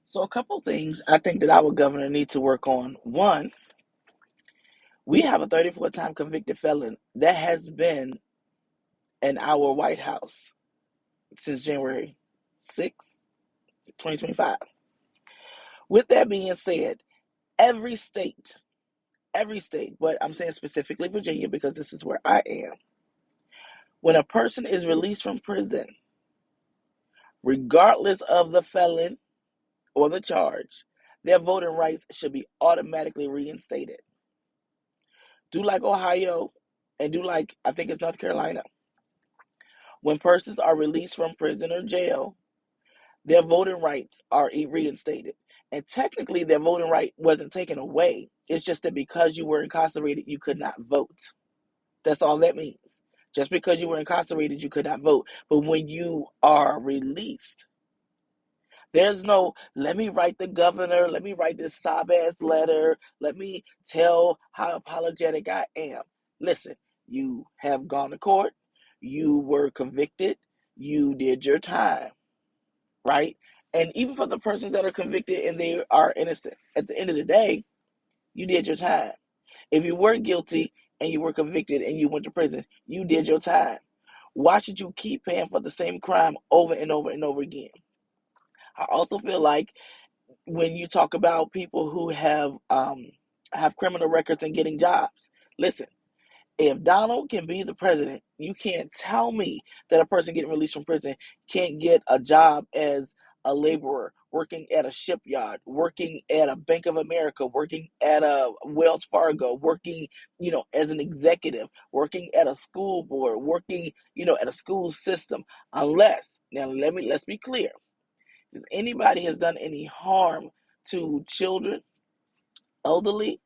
So a couple things I think that our governor needs to work on. One, we have a 34-time convicted felon that has been in our White House since January 6th, 2025. With that being said, every state, but I'm saying specifically Virginia because this is where I am, when a person is released from prison, regardless of the felon or the charge, their voting rights should be automatically reinstated. Do like Ohio and do like, I think it's North Carolina. When persons are released from prison or jail, their voting rights are reinstated. And technically, their voting right wasn't taken away. It's just that because you were incarcerated, you could not vote. That's all that means. Just because you were incarcerated, you could not vote. But when you are released, there's no, let me write the governor, let me write this sob ass letter, let me tell how apologetic I am. Listen, you have gone to court, you were convicted, you did your time, right? And even for the persons that are convicted and they are innocent, at the end of the day, you did your time. If you were guilty and you were convicted and you went to prison, you did your time. Why should you keep paying for the same crime over and over and over again? I also feel like when you talk about people who have criminal records and getting jobs, listen, if Donald can be the president, you can't tell me that a person getting released from prison can't get a job as a laborer, working at a shipyard, working at a Bank of America, working at a Wells Fargo, working, as an executive, working at a school board, working, at a school system. Unless, now let's be clear. If anybody has done any harm to children, elderly,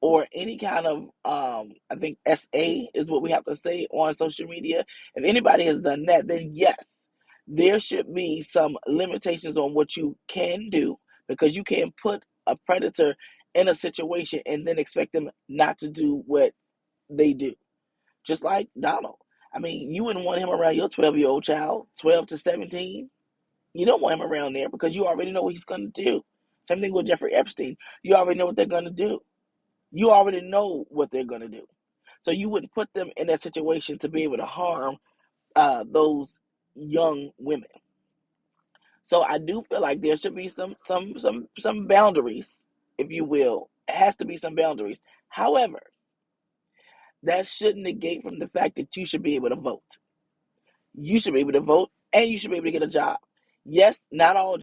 or any kind of I think SA is what we have to say on social media. If anybody has done that, then yes, there should be some limitations on what you can do, because you can't put a predator in a situation and then expect them not to do what they do. Just like Donald. I mean, you wouldn't want him around your 12-year-old child, 12 to 17. You don't want him around there because you already know what he's going to do. Same thing with Jeffrey Epstein. You already know what they're going to do. You already know what they're going to do. So you wouldn't put them in that situation to be able to harm those young women. So I do feel like there should be some boundaries, if you will. It has to be some boundaries. However, that shouldn't negate from the fact that you should be able to vote. You should be able to vote and you should be able to get a job. Yes, not all